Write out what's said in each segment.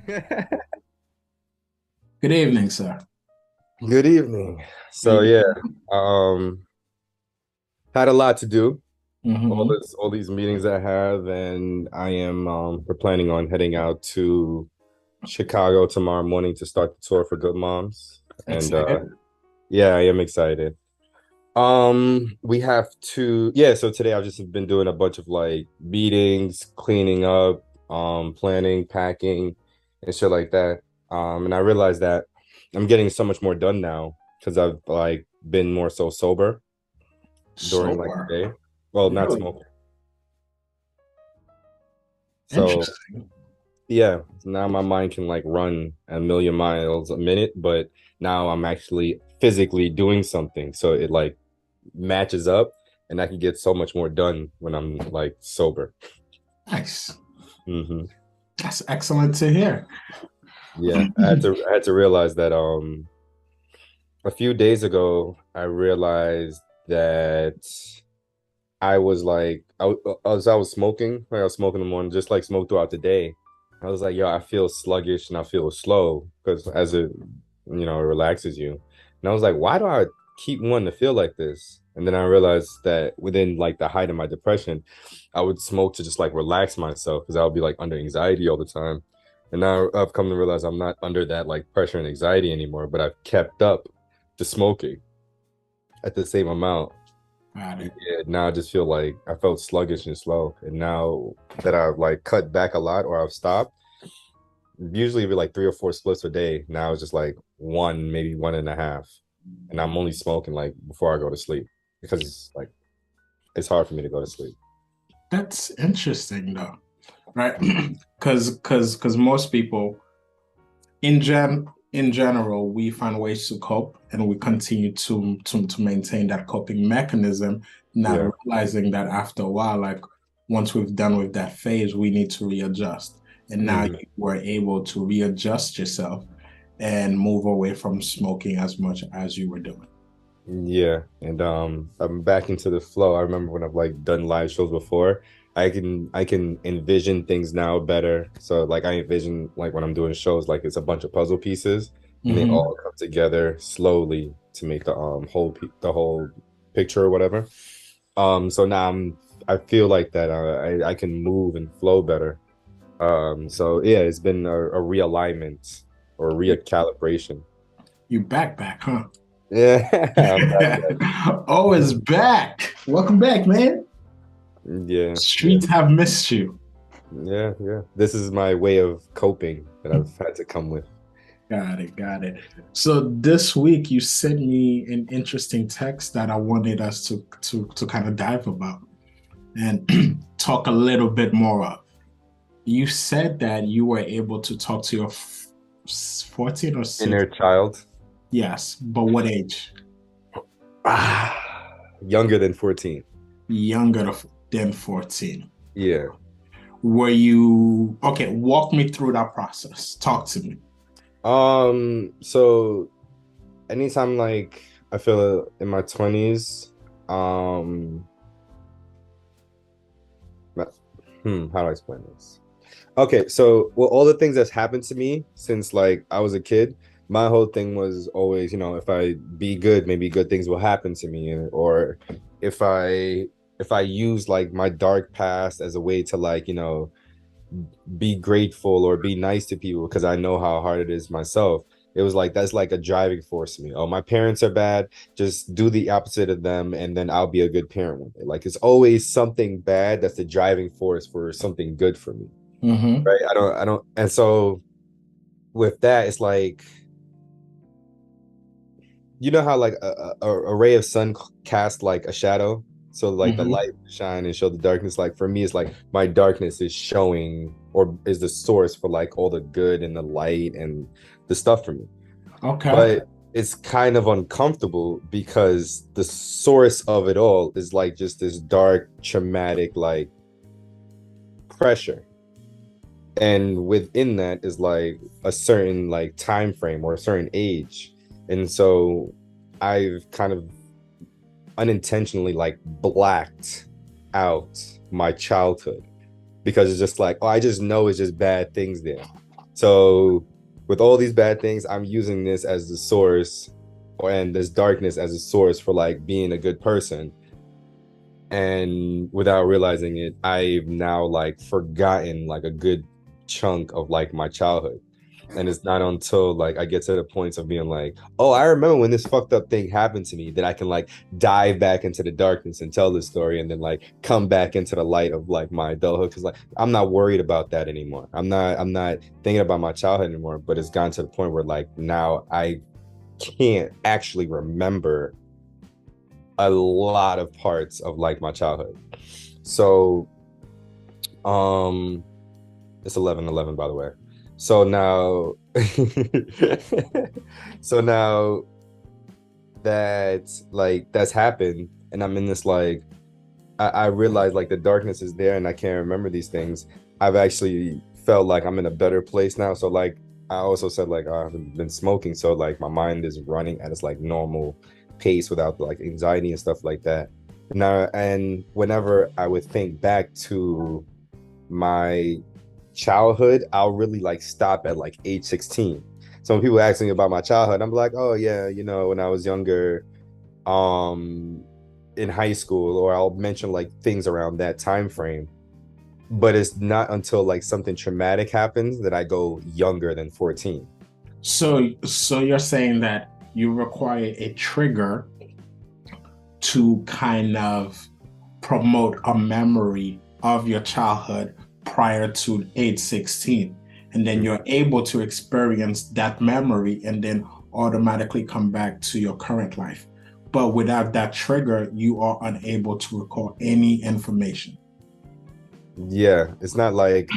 Good evening, sir. Good evening. How So you yeah, doing? um, had a lot to do. Mm-hmm. All these meetings I have, and we're planning on heading out to Chicago tomorrow morning to start the tour for Good Moms. And Excited? yeah, I am excited. We have to so today I've just been doing a bunch of like meetings, cleaning up, planning, packing, and shit like that. And I realized that I'm getting so much more done now because I've like been more so sober during like Sober. the day. Well, not Really smoking. So interesting. yeah, now my mind can like run a million miles a minute, but now I'm actually physically doing something. So it like matches up and I can get so much more done when I'm like sober. Nice. Hmm. That's excellent to hear. Yeah, I had to realize that a few days ago I realized that I was like I was smoking, like I was smoking in the morning, just like smoke throughout the day. I was like, yo, I feel sluggish and I feel slow because as it it relaxes you. And I was like, why do I keep wanting to feel like this? And then I realized that within like the height of my depression, I would smoke to just like relax myself because I would be like under anxiety all the time. And now I've come to realize I'm not under that like pressure and anxiety anymore, but I've kept up the smoking at the same amount. Got it. Yeah, now I just feel like I felt sluggish and slow. And now that I've like cut back a lot or I've stopped, usually it'd be like three or four splits a day. Now it's just like one, maybe one and a half. And I'm only smoking like before I go to sleep because it's like it's hard for me to go to sleep. That's interesting though, right? Because most people in general, we find ways to cope and we continue to maintain that coping mechanism, not Yeah. realizing that after a while, like once we've done with that phase, we need to readjust. And now Hmm. you were able to readjust yourself and move away from smoking as much as you were doing. Yeah. And I'm back into the flow. I remember when I've like done live shows before. I can envision things now better. So like I envision like when I'm doing shows like it's a bunch of puzzle pieces and they Hmm. all come together slowly to make the the whole picture or whatever. So now I feel like that I can move and flow better. So yeah, it's been a realignment or You, recalibration. you back, huh? Yeah, I'm back. Oh, it's back. Welcome back, man. Yeah, yeah, Streets have missed you. yeah, yeah. This is my way of coping that I've had to come with. Got it, got it. So this week you sent me an interesting text that I wanted us to kind of dive about and talk a little bit more of. You said that you were able to talk to your 14 or 6. Inner child. Yes, but what age? Younger than 14. Younger than 14. Yeah. Were you okay? Walk me through that process. Talk to me. So anytime like I feel in my 20s, um, how do I explain this? Okay, so well, all the things that's happened to me since like I was a kid, my whole thing was always, if I be good, maybe good things will happen to me, or if I if I use like my dark past as a way to like, be grateful or be nice to people because I know how hard it is myself. It was like that's like a driving force to me. Oh, my parents are bad. Just do the opposite of them, and then I'll be a good parent one day. Like it's always something bad that's the driving force for something good for me, Hmm. right? I don't, and so with that, it's like you know how like a ray of sun casts like a shadow, so like the Hmm. light shine and show the darkness. Like for me, it's like my darkness is showing or is the source for like all the good and the light and the stuff for me. Okay. But it's kind of uncomfortable because the source of it all is like just this dark, traumatic like pressure, and within that is like a certain like time frame or a certain age, and so I've kind of unintentionally like blacked out my childhood because it's just like, oh, I just know it's just bad things there. So with all these bad things, I'm using this as the source, and this darkness as a source for like being a good person. And without realizing it, I've now like forgotten like a good chunk of like my childhood. And it's not until like I get to the points of being like, oh, I remember when this fucked up thing happened to me, that I can like dive back into the darkness and tell this story, and then like come back into the light of like my adulthood. Cause like I'm not worried about that anymore. I'm not thinking about my childhood anymore, but it's gotten to the point where like now I can't actually remember a lot of parts of like my childhood. So um it's 11:11, by the way. So now so now that like that's happened, and I'm in this like I realize like the darkness is there and I can't remember these things. I've actually felt like I'm in a better place now. So like I also said like I haven't been smoking, so like my mind is running at its like normal pace without like anxiety and stuff like that. Now, and whenever I would think back to my childhood, I'll really like stop at like age 16. So when people ask me about my childhood, I'm like, oh yeah, when I was younger, um, in high school, or I'll mention like things around that time frame. But it's not until like something traumatic happens that I go younger than 14. So you're saying that you require a trigger to kind of promote a memory of your childhood prior to age 16. And then you're able to experience that memory and then automatically come back to your current life. But without that trigger, you are unable to recall any information. Yeah, it's not like,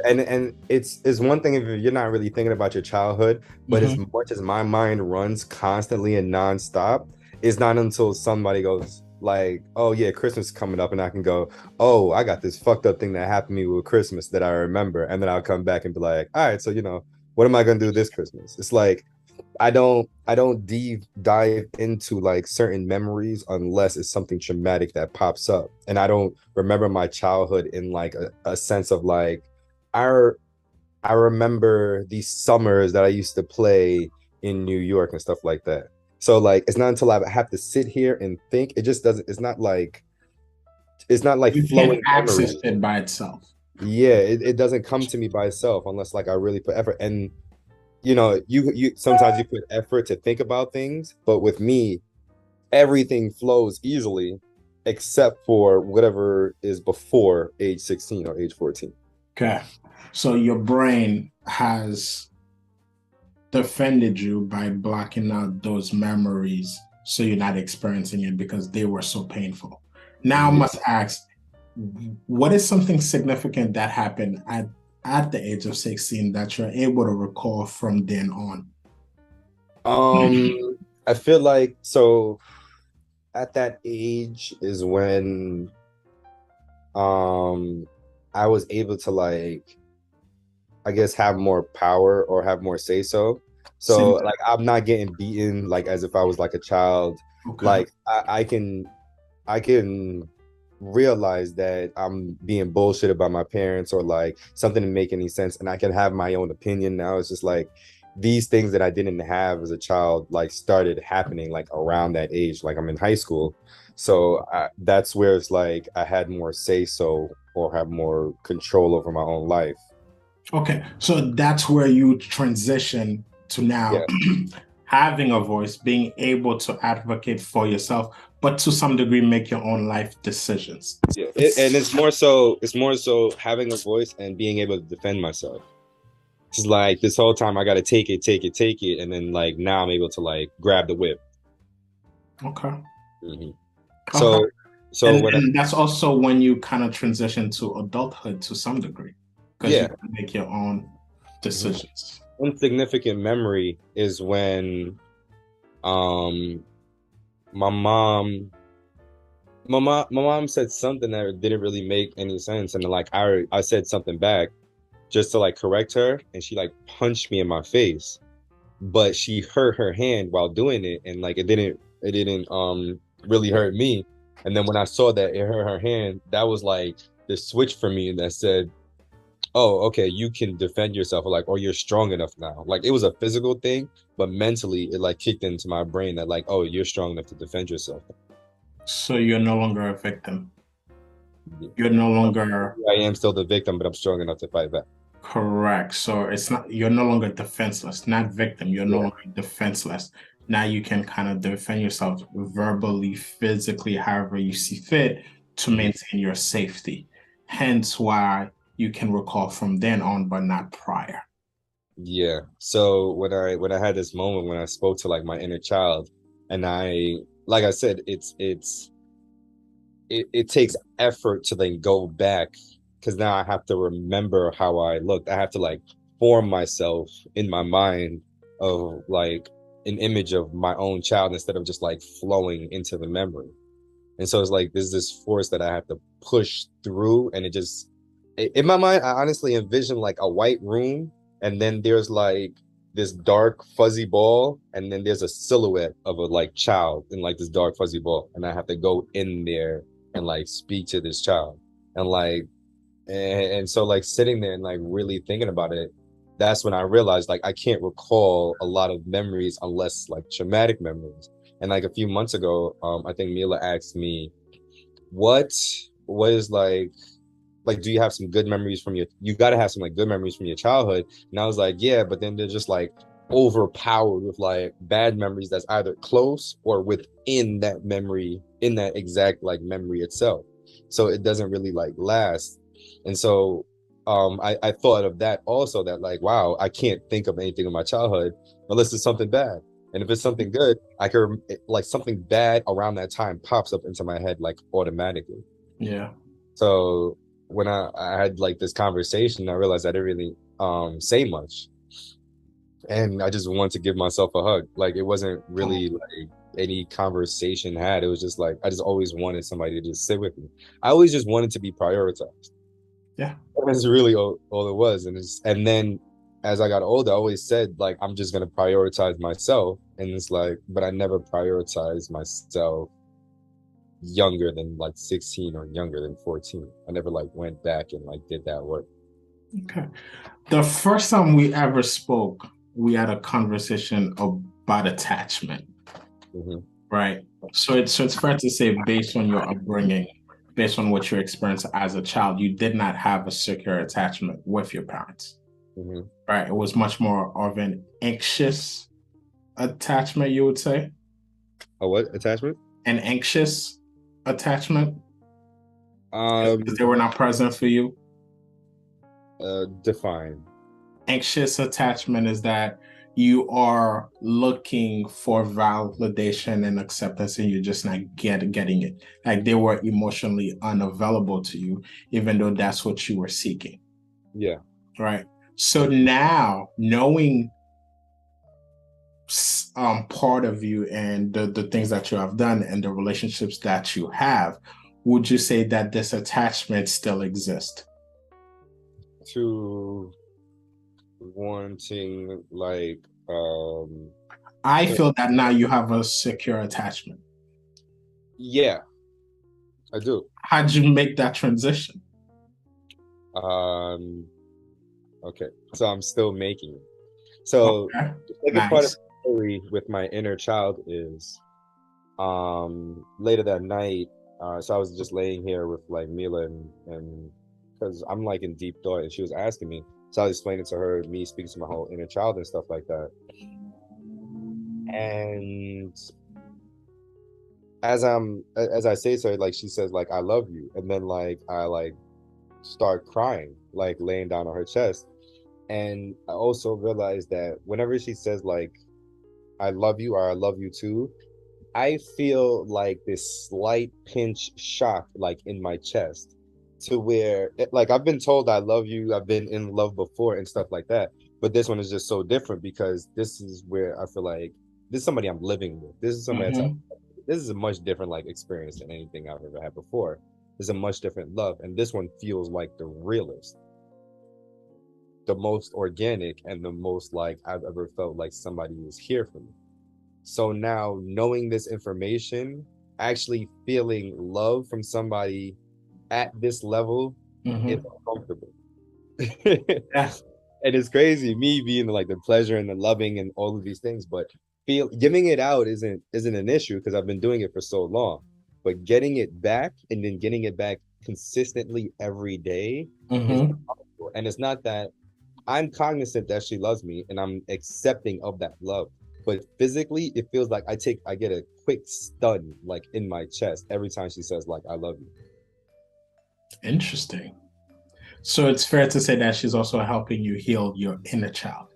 and it's one thing if you're not really thinking about your childhood, but as Mhm. much as my mind runs constantly and nonstop, it's not until somebody goes like, oh yeah, Christmas is coming up, and I can go, oh, I got this fucked up thing that happened to me with Christmas that I remember, and then I'll come back and be like, all right, so what am I gonna do this Christmas? It's like I don't dive into like certain memories unless it's something traumatic that pops up. And I don't remember my childhood in like a sense of like I I remember these summers that I used to play in New York and stuff like that. So like it's not until I have to sit here and think, it just doesn't, it's not like You can't flowing access memory. it by itself. Yeah, it doesn't come to me by itself unless like I really put effort. And you sometimes you put effort to think about things, but with me, everything flows easily except for whatever is before age 16 or age 14. Okay. So your brain has defended you by blocking out those memories so you're not experiencing it because they were so painful. Now I Yeah. must ask, what is something significant that happened at the age of 16 that you're able to recall from then on? Um, I feel like so at that age is when um I was able to like I guess have more power or have more say so. So Sim- like I'm not getting beaten like as if I was like a child. Okay. Like I can realize that I'm being bullshit about my parents, or like something didn't make any sense, and I can have my own opinion now. It's just like these things that I didn't have as a child like started happening like around that age. Like I'm in high school, so that's where it's like I had more say so or have more control over my own life. Okay. So that's where you transition to now Yeah, having a voice, being able to advocate for yourself, but to some degree make your own life decisions. yeah. And it's more so having a voice and being able to defend myself. It's like this whole time I got to take it, take it, take it, and then like now I'm able to like grab the whip. Okay. Mhm. Okay. So, so And when and that's also when you kind of transition to adulthood to some degree, because you yeah, can make your own mhm. decisions. One significant memory is when um my mom my mom said something that didn't really make any sense, and like I said something back just to like correct her, and she like punched me in my face, but she hurt her hand while doing it, and like it didn't really hurt me. And then when I saw that it hurt her hand, that was like the switch for me that said, oh, okay, you can defend yourself, or like, or you're strong enough now. Like it was a physical thing, but mentally it like kicked into my brain that like, oh, you're strong enough to defend yourself. So you're no longer a victim. Yeah. You're no longer I am still the victim, but I'm strong enough to fight back. correct. So it's not, you're no longer defenseless, not victim. You're no Yeah. longer defenseless. Now you can kind of defend yourself verbally, physically, however you see fit to Mhm. maintain your safety. Hence why you can recall from then on, but not prior. Yeah. So when I had this moment when I spoke to like my inner child, and I like I said, it takes effort to then go back because now I have to remember how I looked. I have to like form myself in my mind of like an image of my own child instead of just like flowing into the memory. And so it's like there's this force that I have to push through, and it just in my mind, I honestly envision like a white room, and then there's like this dark fuzzy ball, and then there's a silhouette of a like child in like this dark fuzzy ball, and I have to go in there and like speak to this child, and like and so like sitting there and like really thinking about it, that's when I realized like I can't recall a lot of memories unless like traumatic memories. And like a few months ago, I think Mila asked me, what was like do you have some good memories from your you got to have some like good memories from your childhood? And I was like, yeah, but then they're just like overpowered with like bad memories that's either close or within that memory, in that exact like memory itself, so it doesn't really like last. And so I thought of that also, that like, wow, I can't think of anything in my childhood unless it's something bad. And if it's something good, I could like something bad around that time pops up into my head like automatically. Yeah. So when I had like this conversation, I realized I didn't really say much. And I just wanted to give myself a hug. Like it wasn't Oh, really like any conversation had. It was just like I just always wanted somebody to just sit with me. I always just wanted to be prioritized. yeah. That's really all it was. And then as I got older, I always said like I'm just gonna prioritize myself. And it's like, but I never prioritized myself younger than like 16 or younger than 14. I never like went back and like did that work. Okay. The first time we ever spoke, we had a conversation about attachment, Hmm. right? So it's fair to say, based on your upbringing, based on what you experienced as a child, you did not have a secure attachment with your parents, Hmm. right? It was much more of an anxious attachment, you would say, A what attachment? an anxious attachment because Um, they were not present for you. define. Anxious attachment is that you are looking for validation and acceptance and you're just not getting it. Like they were emotionally unavailable to you, even though that's what you were seeking. Yeah. Right. So now knowing part of you and the things that you have done and the relationships that you have, would you say that this attachment still exists? To wanting like I feel that now you have a secure attachment. yeah, I do. How'd you make that transition? Um, okay. So I'm still making it. So Okay, like a part of nice. the story with my inner child is later that night, so I was just laying here with like Mila and because I'm like in deep thought, and she was asking me, so I was explaining to her me speaking to my whole inner child and stuff like that. And as I say to her, like she says like I love you, and then like I like start crying, like laying down on her chest. And I also realized that whenever she says like I love you or I love you too, I feel like this slight pinch shock like in my chest, to where like I've been told I love you, I've been in love before and stuff like that. But this one is just so different because this is where I feel like this is somebody I'm living with. This is somebody that's Hmm. this is a much different like experience than anything I've ever had before. It's a much different love. And this one feels like the realest, the most organic, and the most like I've ever felt like somebody is here for me. So now knowing this information, actually feeling love from somebody at this level is Hmm. uncomfortable. Yeah. And it's crazy, me being like the pleasure and the loving and all of these things, but giving it out isn't an issue because I've been doing it for so long. But getting it back and then getting it back consistently every day is Mm-hmm. powerful. And it's not that I'm cognizant that she loves me and I'm accepting of that love. But physically, it feels like I get a quick stun like in my chest every time she says like I love you. Interesting. So it's fair to say that she's also helping you heal your inner child.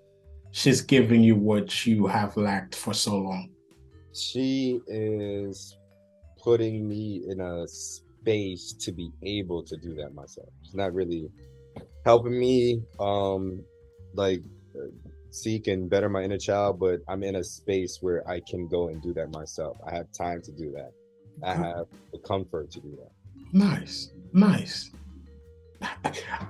She's giving you what you have lacked for so long. She is putting me in a space to be able to do that myself. She's not really helping me like uh, seek and better my inner child, but I'm in a space where I can go and do that myself. I have time to do that. I have the comfort to do that. Nice. Nice.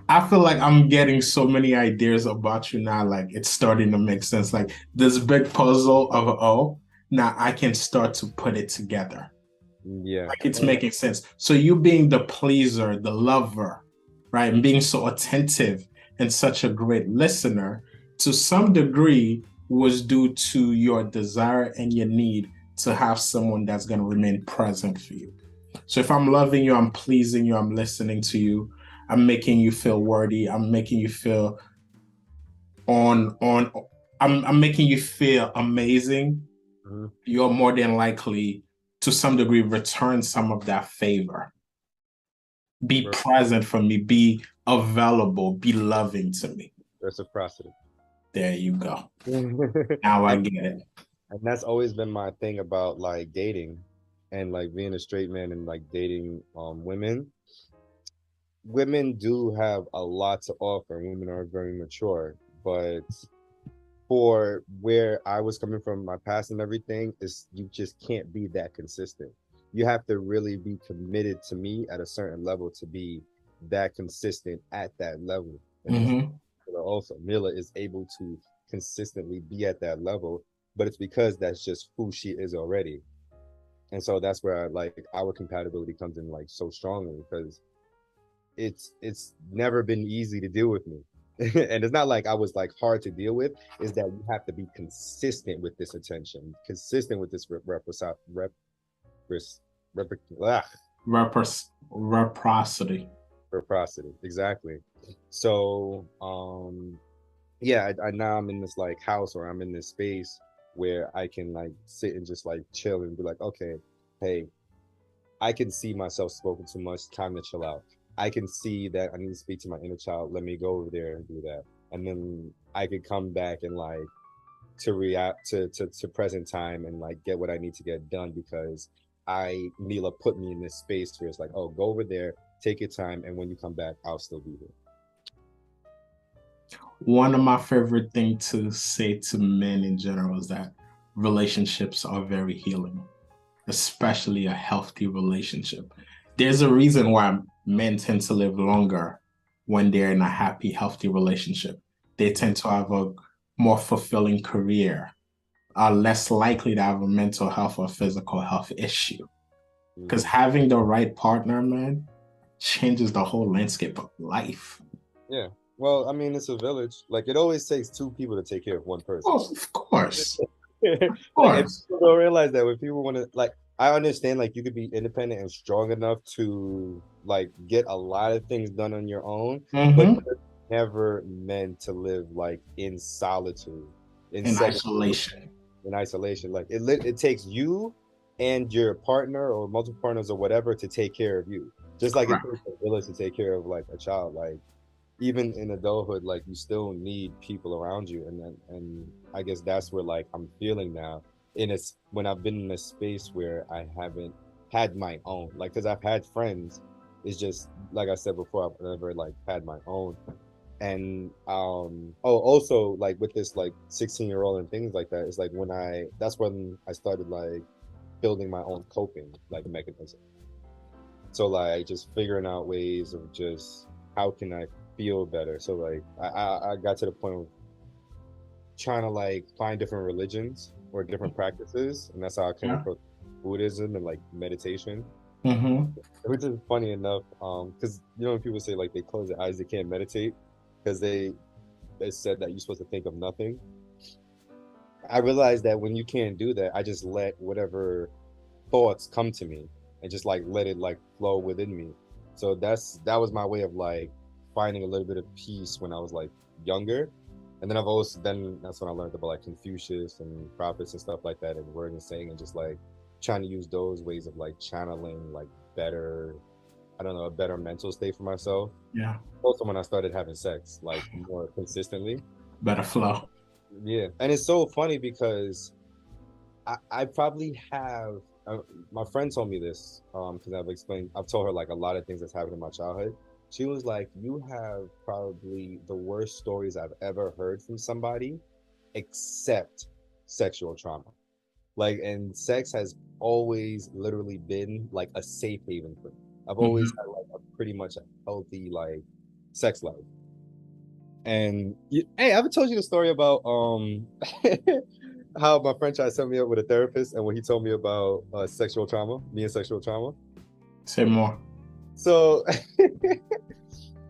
I feel like I'm getting so many ideas about you now. Like it's starting to make sense. Like this big puzzle of oh, now I can start to put it together. Yeah. Like it's making sense. So you being the pleaser, the lover, right, and being so attentive and such a great listener, to some degree, was due to your desire and your need to have someone that's going to remain present for you. So if I'm loving you, I'm pleasing you, I'm listening to you, I'm making you feel worthy, I'm making you feel on I'm making you feel amazing, Mhm. you're more than likely to some degree return some of that favor. Be present for me, be available, be loving to me. Reciprocity. There you go. and Now I get it. and that's always been my thing about like dating and like being a straight man and like dating women. Women do have a lot to offer. Women are very mature, but for where I was coming from, my past and everything, is you just can't be that consistent. You have to really be committed to me at a certain level to be that consistent at that level. And that's Mm-hmm. also Mila is able to consistently be at that level, but it's because that's just who she is already. And so that's where like our compatibility comes in like so strongly because it's never been easy to deal with me. And it's not like I was like hard to deal with, is that you have to be consistent with this attention, consistent with this rep, ah, Reciprocity. reciprocity. Exactly. So yeah, I now I'm in this like house or I'm in this space where I can like sit and just like chill and be like, okay, hey, I can see myself spoken too much, time to chill out. I can see that I need to speak to my inner child. Let me go over there and do that. And then I could come back and like to react to present time and like get what I need to get done because Mila put me in this space where it's like, oh, go over there, take your time, and when you come back, I'll still be here. One of my favorite things to say to men in general is that relationships are very healing, especially a healthy relationship. There's a reason why men tend to live longer when they're in a happy, healthy relationship. They tend to have a more fulfilling career, are less likely to have a mental health or physical health issue. Because Mm-hmm. having the right partner, man, changes the whole landscape of life. Yeah. Well, I mean, it's a village. Like it always takes two people to take care of one person. Oh, of course, of Like if course. people don't realize that when people want to like I understand like you could be independent and strong enough to like get a lot of things done on your own, but Mm-hmm. you're never meant to live like in solitude, in In segregation, isolation. in isolation. Like it takes you and your partner or multiple partners or whatever to take care of you. Just like it Correct. takes a village to take care of like a child. Like even in adulthood, like you still need people around you, and then and I guess that's where like I'm feeling now. In a when I've been in a space where I haven't had my own, like because I've had friends, it's just like I said before, I've never like had my own. And oh also like with this like 16-year-old and things like that, it's like when that's when I started like building my own coping like mechanism. So like just figuring out ways of just how can I feel better. So like I got to the point of trying to like find different religions or different practices, and that's how I came Yeah. across Buddhism and like meditation. Mm-hmm. Which is funny enough, because you know when people say like they close their eyes, they can't meditate. because they said that you're supposed to think of nothing. I realized that when you can't do that, I just let whatever thoughts come to me and just like let it like flow within me. So that was my way of like finding a little bit of peace when I was like younger. And then then that's when I learned about like Confucius and prophets and stuff like that and word and saying and just like trying to use those ways of like channeling like better, I don't know, a better mental state for myself. Yeah. Also when I started having sex like more consistently. Better flow. Yeah. And it's so funny because I probably have my friend told me this because I've told her like a lot of things that's happened in my childhood. She was like, you have probably the worst stories I've ever heard from somebody except sexual trauma. Like, and sex has always literally been like a safe haven for me. I've always Mhm. had like a pretty much a healthy like sex life. And hey, I haven't told you the story about how my friend tried to set me up with a therapist and when he told me about sexual trauma, me and sexual trauma. Say more. So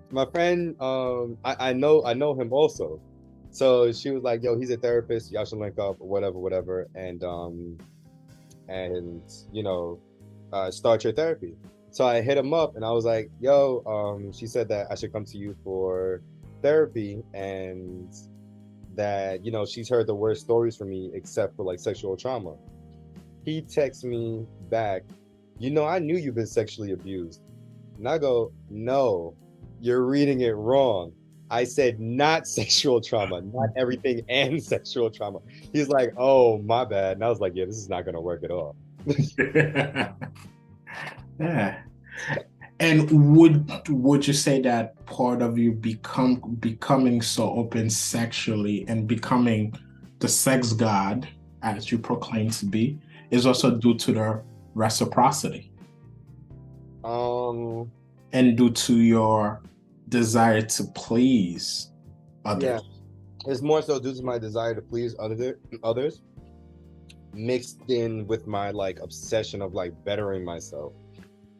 my friend, I know him also. So she was like, "Yo, he's a therapist. Y'all should link up, or whatever, whatever." And start your therapy. So I hit him up and I was like, "Yo, she said that I should come to you for therapy and that she's heard the worst stories from me except for like sexual trauma." He texts me back, I knew you've been sexually abused. And I go, no, you're reading it wrong. I said not sexual trauma, not everything and sexual trauma. He's like, oh, my bad. And I was like, yeah, this is not going to work at all. Yeah. And would you say that part of you becoming so open sexually and becoming the sex god as you proclaim to be is also due to the reciprocity Um, and due to your desire to please yeah, others? it's more so due to my desire to please others, mixed in with my like obsession of like bettering myself.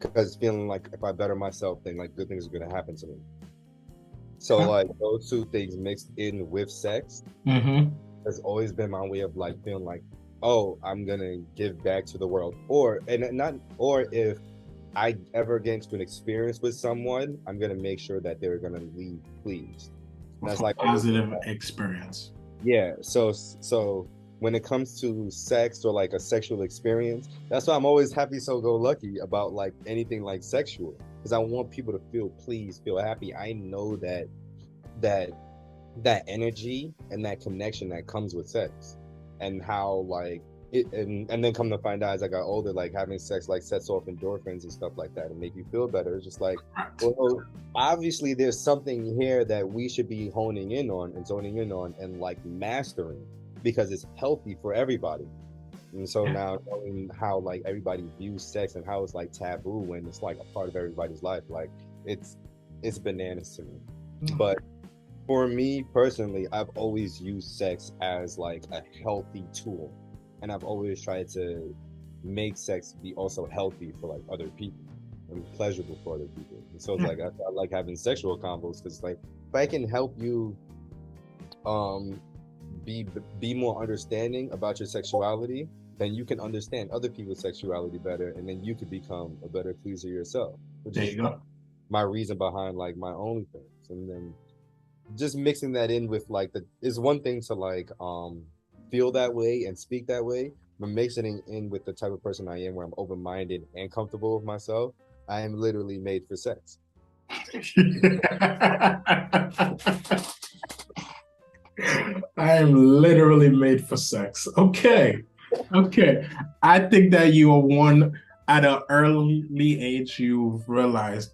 Because feeling like if I better myself, then like good things are gonna happen to me. So Yeah. like those two things mixed in with sex Mm-hmm. has always been my way of like feeling like, oh, I'm gonna give back to the world. Or if I ever get into an experience with someone, I'm gonna make sure that they're gonna leave pleased. And With that's a like always been positive experience. yeah. So when it comes to sex or like a sexual experience, that's why I'm always happy so go lucky about like anything like sexual. Because I want people to feel pleased, feel happy. I know that that energy and that connection that comes with sex and how like and then come to find out as I got older, like having sex like sets off endorphins and stuff like that and make you feel better. It's just like, Right. well, obviously there's something here that we should be honing in on and zoning in on and like mastering because it's healthy for everybody. And so Yeah. now knowing how like everybody views sex and how it's like taboo when it's like a part of everybody's life, like it's it's bananas to me. But for me personally, I've always used sex as like a healthy tool. And I've always tried to make sex be also healthy for like other people and pleasurable for other people. And so it's Yeah. like I like having sexual combos because like if I can help you um be be more understanding about your sexuality, then you can understand other people's sexuality better and then you could become a better pleaser yourself, which There is you go. my reason behind like my OnlyFans. And then just mixing that in with like the is one thing to like feel that way and speak that way, but mixing it in with the type of person I am where I'm open-minded and comfortable with myself, I am literally made for sex. I am literally made for sex. Okay. Okay. I think that you are one at an early age, you've realized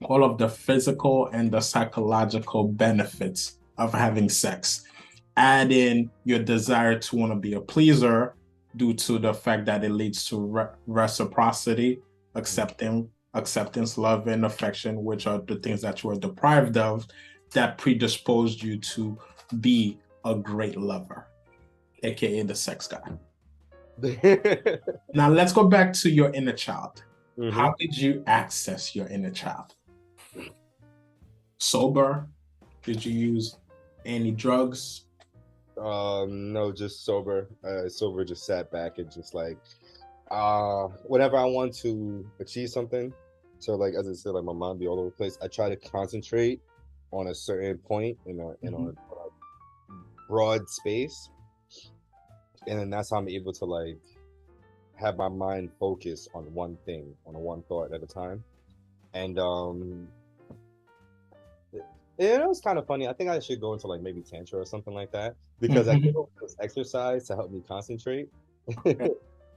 all of the physical and the psychological benefits of having sex. Add in your desire to want to be a pleaser due to the fact that it leads to reciprocity, acceptance, love, and affection, which are the things that you were deprived of, that predisposed you to be a great lover, aka the sex guy. Now let's go back to your inner child. How Hmm. did you access your inner child? Sober, Did you use any drugs? No, just sober. Sober, just sat back and just like whenever I want to achieve something. So like as I said, like my mind be all over the place. I try to concentrate on a certain point in a broad space, and then that's how I'm able to like have my mind focus on one thing, on a one thought at a time. And it was kind of funny. I think I should go into like maybe tantra or something like that because I came Mhm. up with this exercise to help me concentrate.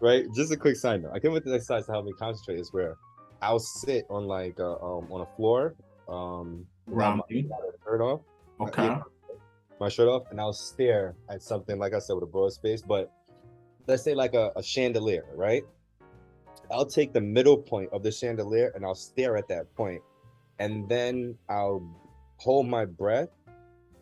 Right? Just a quick side note. I came up with this exercise to help me concentrate is where I'll sit on like on a floor, without my Grounding. shirt off. Yeah, Okay. my shirt off, and I'll stare at something like I said with a broad space, but let's say like a chandelier, right? I'll take the middle point of the chandelier and I'll stare at that point, and then I'll hold my breath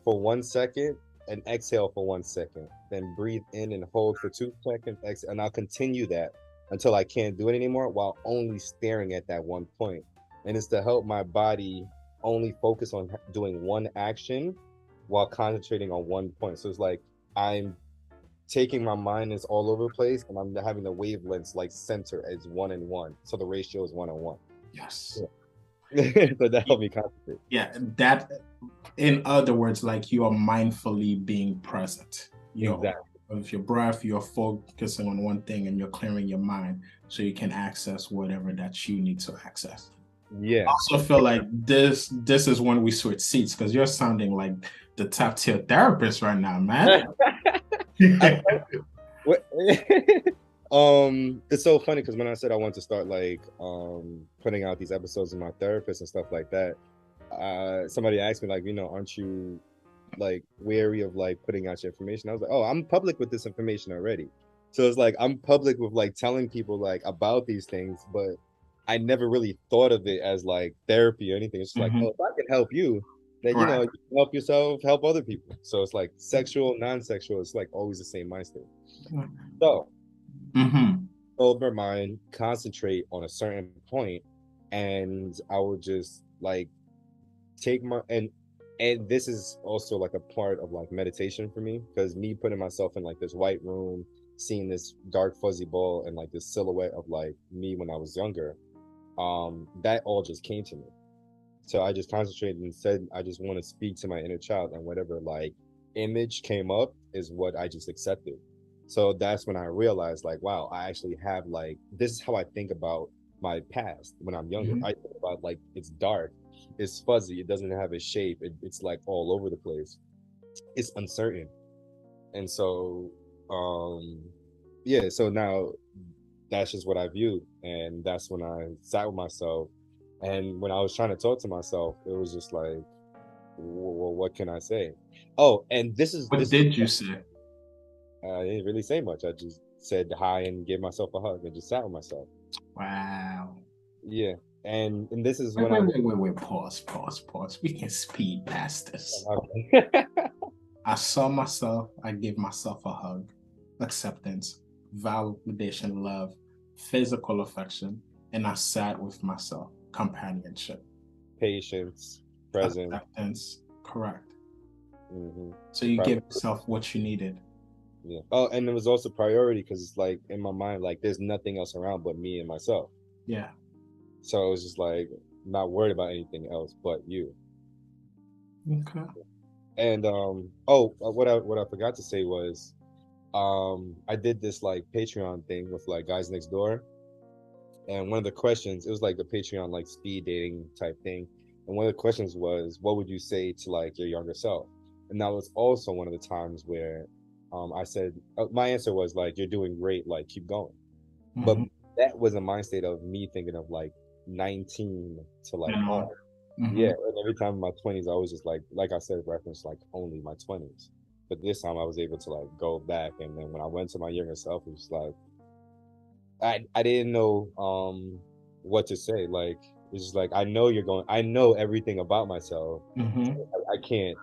for 1 second and exhale for 1 second. Then breathe in and hold for 2 seconds, exhale, and I'll continue that until I can't do it anymore while only staring at that one point. And it's to help my body only focus on doing one action while concentrating on one point. So it's like I'm taking my mind is all over the place and I'm having the wavelengths like center as one and one. So the ratio is 1 on 1. Yes. Yeah. So that helped me concentrate. Yeah, that in other words, like you are mindfully being present. You're Exactly. with your breath, you're focusing on one thing and you're clearing your mind so you can access whatever that you need to access. I Yeah. also feel like this is when we switch seats because you're sounding like the top tier therapist right now, man. I what it's so funny because when I said I want to start like putting out these episodes of my therapist and stuff like that, somebody asked me like, aren't you like wary of like putting out your information? I was like, oh, I'm public with this information already. So it's like I'm public with like telling people like about these things, but I never really thought of it as like therapy or anything. It's just like, oh, Mhm. if I can help you, then Right. you can help yourself, help other people. So it's like sexual, non-sexual, it's like always the same mindset. So Hmm. sober mind, concentrate on a certain point, and I would just like take my and this is also like a part of like meditation for me because me putting myself in like this white room, seeing this dark fuzzy ball and like this silhouette of like me when I was younger, that all just came to me. So I just concentrated and said I just want to speak to my inner child, and whatever like image came up is what I just accepted. So that's when I realized like, wow, I actually have like this is how I think about my past when I'm younger. Hmm. I think about like it's dark, it's fuzzy, it doesn't have a shape, it's like all over the place, it's uncertain. And so yeah, so now that's just what I viewed. And that's when I sat with myself. And when I was trying to talk to myself, it was just like, well, what can I say? Oh, and What this is did you say? I didn't really say much. I just said hi and gave myself a hug and just sat with myself. Wow. Yeah. And this is Wait, when wait, I wait, wait, wait. Pause, pause, pause. We can speed past this. okay. I saw myself, I gave myself a hug, acceptance, validation, love, physical affection, and I sat with myself, companionship, Patience, present. acceptance, correct. Hmm. So you give yourself what you needed. Yeah. Oh, and it was also priority because it's like in my mind, like there's nothing else around but me and myself. Yeah. So it was just like not worried about anything else but you. Okay. And oh, what I forgot to say was I did this like Patreon thing with like guys next door, and one of the questions it was like the Patreon like speed dating type thing, and one of the questions was what would you say to like your younger self? And that was also one of the times where I said my answer was like you're doing great, like keep going. But Mm-hmm. that was a mind state of me thinking of like 19 to like And on. on. Mm-hmm. Yeah, and every time in my 20s, I was just like I said, reference like only my 20s. But this time I was able to like go back, and then when I went to my younger self, it was like I didn't know what to say. Like it's just like I know everything about myself. Mm-hmm. I can't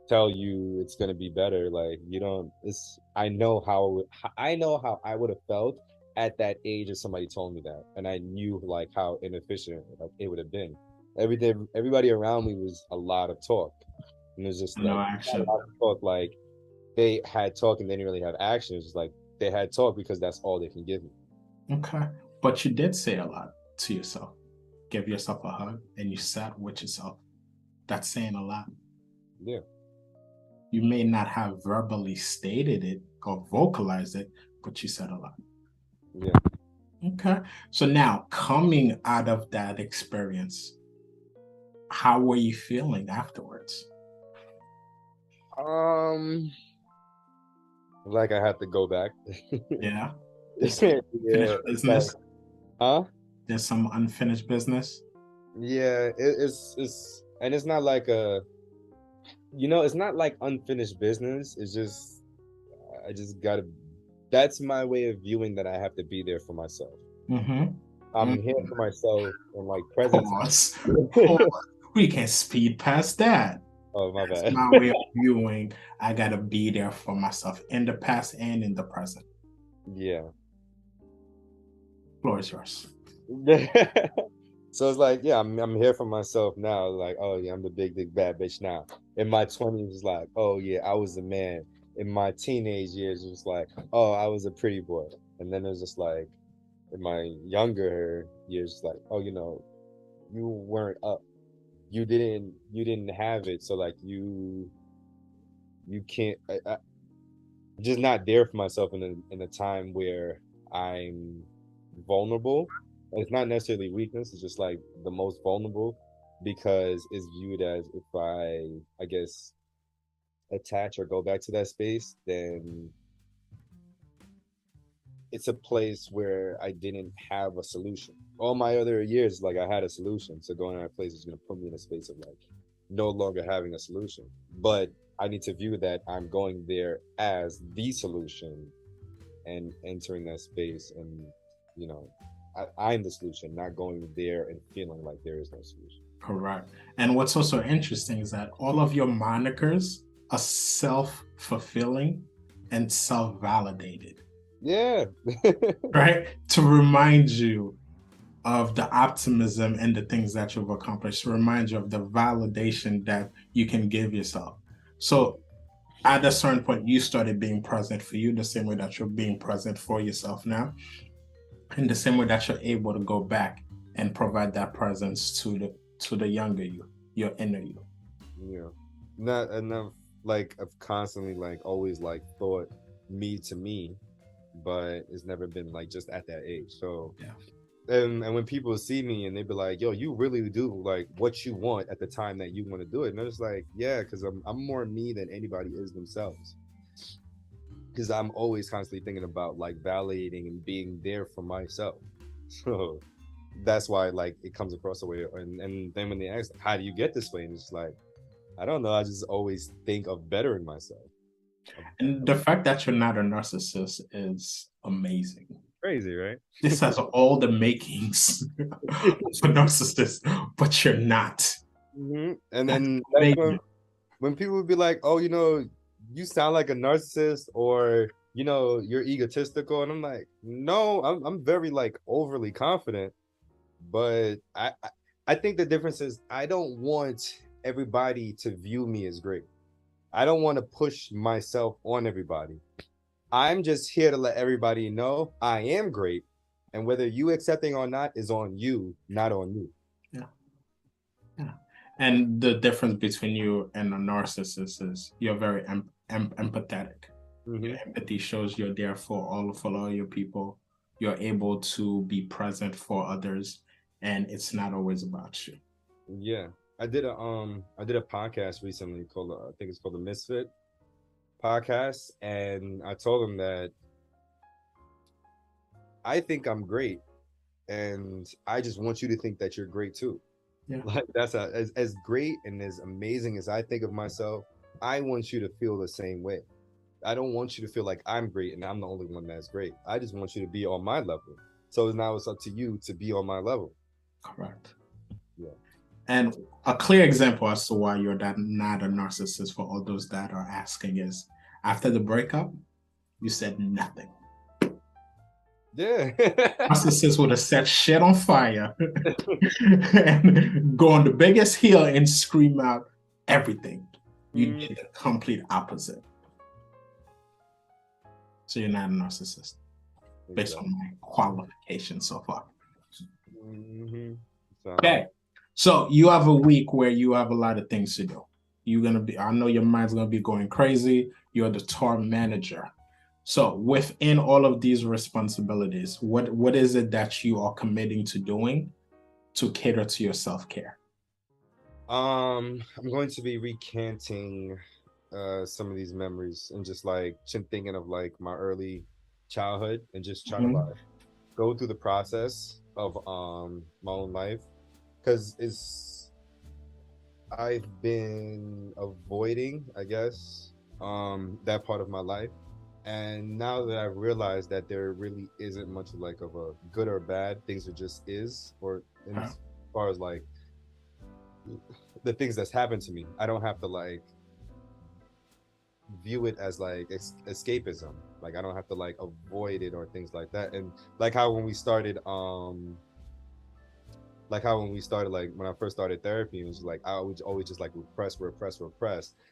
tell you it's gonna be better. Like you don't. It's I know how I would have felt at that age if somebody told me that, and I knew like how inefficient it would have been. Everybody around me was a lot of talk, And it's just No like a action. lot of talk, like they had talk and they didn't really have action. It's just like they had talk because that's all they can give me. Okay. But you did say a lot to yourself. Give yourself a hug and you sat with yourself. That's saying a lot. Yeah. You may not have verbally stated it or vocalized it, but you said a lot. Yeah. Okay. So now coming out of that experience, how were you feeling afterwards? Um, like I have to go back. Yeah. There's Yeah. finished It's like, business. huh? There's some unfinished business. Yeah, it's and it's not like it's not like unfinished business. It's just I just gotta that's my way of viewing that I have to be there for myself. Mm-hmm. I'm here for myself and like presence. Pause. Pause. We can speed past that. Oh, my That's bad. my way of viewing. I gotta be there for myself in the past and in the present. Yeah. Floor is yours. So it's like, yeah, I'm here for myself now. Like, oh yeah, I'm the big bad bitch now. In my 20s, it's like, oh yeah, I was a man. In my teenage years, it was like, oh, I was a pretty boy. And then it was just like, in my younger years, it's like, oh, you weren't up. You didn't have it. So like you can't. I'm just not there for myself in a time where I'm vulnerable. And it's not necessarily weakness, it's just like the most vulnerable because it's viewed as if I guess attach or go back to that space, then it's a place where I didn't have a solution. All my other years, like I had a solution. So going to that place is gonna put me in a space of like no longer having a solution. But I need to view that I'm going there as the solution and entering that space and you know I'm the solution, not going there and feeling like there is no solution. Correct. And what's also interesting is that all of your monikers are self-fulfilling and self-validated, Yeah. right? To remind you of the optimism and the things that you've accomplished, to remind you of the validation that you can give yourself. So at a certain point, you started being present for you the same way that you're being present for yourself now, in the same way that you're able to go back and provide that presence to the younger you, your inner you. Yeah. Not enough like I've constantly like always like thought me to me, but it's never been like just at that age. So Yeah. and when people see me and they be like, yo, you really do like what you want at the time that you want to do it. And I'm just like, yeah, because I'm more me than anybody is themselves. Because I'm always constantly thinking about like validating and being there for myself. So that's why like it comes across the way. And then when they ask, how do you get this way? And it's like, I don't know. I just always think of bettering myself. And the fact that you're not a narcissist is amazing. Crazy, right? This has all the makings of a narcissist, but you're not. Mm-hmm. And That's then that's amazing. when people would be like, oh, you sound like a narcissist or you're egotistical. And I'm like, no, I'm very like overly confident. But I think the difference is I don't want everybody to view me as great. I don't want to push myself on everybody. I'm just here to let everybody know I am great. And whether you accepting or not is on you, not on me. Yeah. Yeah. And the difference between you and a narcissist is you're very empathetic. Your Mm-hmm. empathy shows you're there for all your people. You're able to be present for others, and it's not always about you. Yeah. I did a podcast recently called I think it's called the Misfit podcast, and I told them that I think I'm great, and I just want you to think that you're great too. Yeah. Like as great and as amazing as I think of myself, I want you to feel the same way. I don't want you to feel like I'm great and I'm the only one that's great. I just want you to be on my level. So now it's up to you to be on my level. Correct. Yeah. And a clear example as to why you're not a narcissist for all those that are asking is after the breakup, you said nothing. Yeah. Narcissists would have set shit on fire and go on the biggest hill and scream out everything. You did the complete opposite. So you're not a narcissist, based on my qualifications so far. Mm-hmm. Okay. So you have a week where you have a lot of things to do. You're gonna be, I know your mind's gonna be going crazy. You're the tour manager. So within all of these responsibilities, what is it that you are committing to doing to cater to your self-care? I'm going to be recanting some of these memories and just like thinking of like my early childhood and just trying to like go through the process of my own life because it's I've been avoiding, I guess, that part of my life. And now that I've realized that there really isn't much like of a good or bad, things are just is, or as far as like the things that's happened to me, I don't have to like view it as like escapism. Like I don't have to like avoid it or things like that. And like how when we started like when I first started therapy, it was like I would always just like repress.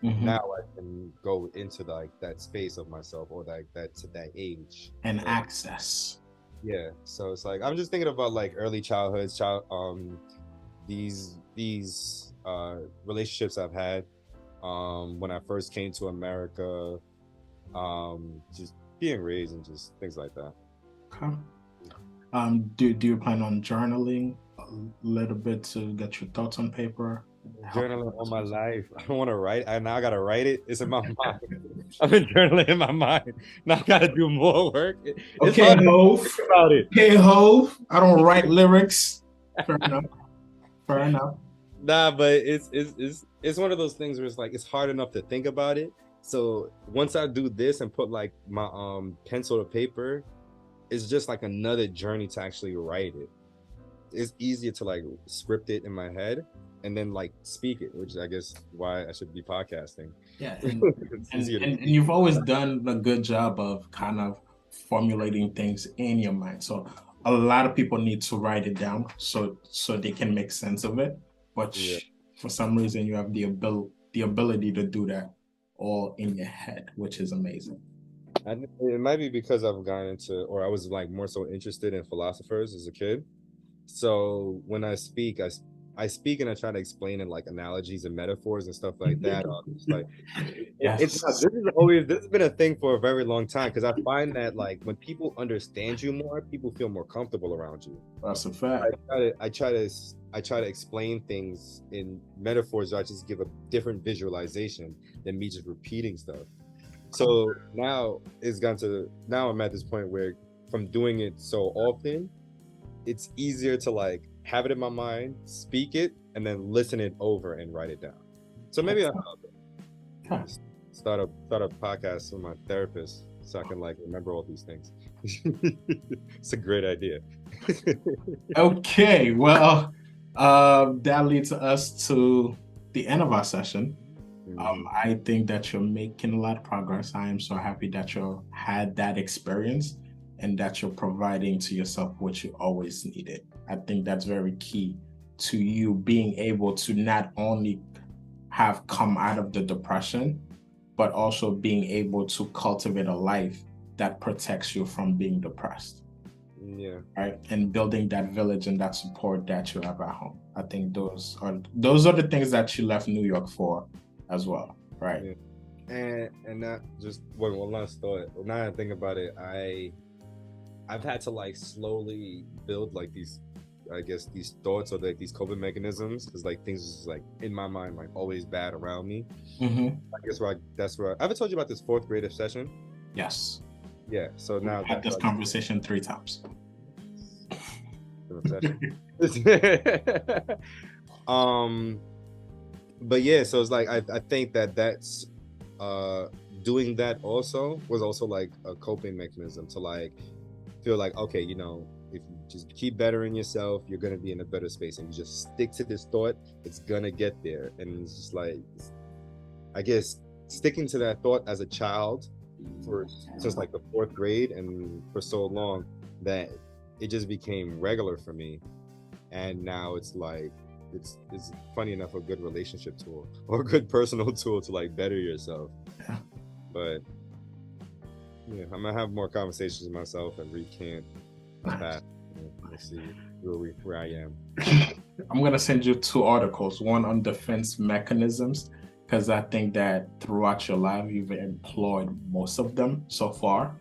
Now I can go into like that space of myself or like that to that age and access. Yeah, so it's like I'm just thinking about like early childhoods, these relationships I've had when I first came to America, just being raised and just things like that. Okay. Do you plan on journaling a little bit to get your thoughts on paper? Journaling all my life. I don't want to write. I now gotta write it. It's in my mind. I've been journaling in my mind. Now I gotta do more work. It's okay, hard Hove. to think about it. Okay, Hove. I don't write lyrics. Fair enough. Fair enough. Nah, but it's one of those things where it's like it's hard enough to think about it. So once I do this and put like my pencil to paper, it's just like another journey to actually write it. It's easier to like script it in my head and then like speak it, which I guess why I should be podcasting. Yeah, and you've always done a good job of kind of formulating things in your mind. So a lot of people need to write it down so they can make sense of it. But for some reason, you have the ability to do that all in your head, which is amazing. It might be because I've gone into, or I was like more so interested in philosophers as a kid. So when I speak, I speak and I try to explain in like analogies and metaphors and stuff like that. It's like this has been a thing for a very long time because I find that like when people understand you more, people feel more comfortable around you. That's a fact. I try to explain things in metaphors. I just give a different visualization than me just repeating stuff. So now I'm at this point where from doing it so often, it's easier to like have it in my mind, speak it, and then listen it over and write it down. So maybe I'll start a podcast with my therapist so I can like remember all these things. It's a great idea. Okay, well, that leads us to the end of our session. I think that you're making a lot of progress. I am so happy that you had that experience and that you're providing to yourself what you always needed. I think that's very key to you being able to not only have come out of the depression, but also being able to cultivate a life that protects you from being depressed. Yeah. Right. And building that village and that support that you have at home. I think those are the things that you left New York for as well. Right. Yeah. And that just one last thought. Now that I think about it, I've had to like slowly build like these, I guess, these thoughts or like these coping mechanisms because like things is like in my mind like always bad around me. I guess that's where I ever told you about this fourth grade obsession. Yes. Yeah. So now we had this conversation 3 times. But yeah, so it's like I think that's doing that also was also like a coping mechanism to like feel like, okay, you know, if you just keep bettering yourself, you're gonna be in a better space, and you just stick to this thought, it's gonna get there. And it's just like, I guess sticking to that thought as a child since like the 4th grade and for so long that it just became regular for me. And now it's like it's funny enough a good relationship tool or a good personal tool to like better yourself. Yeah. But yeah, I'm gonna have more conversations with myself and recant the past. We'll see where I am. I'm gonna send you two articles, one on defense mechanisms, because I think that throughout your life you've employed most of them so far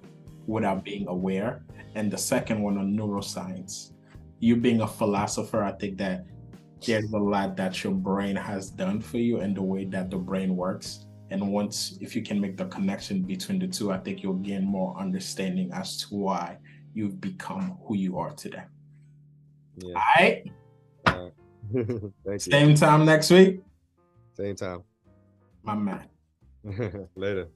without being aware. And the second one on neuroscience. You being a philosopher, I think that there's a lot that your brain has done for you and the way that the brain works. And once, if you can make the connection between the two, I think you'll gain more understanding as to why you've become who you are today. Yeah. All right. Thank Same you. time next week. Same time. My man. Later.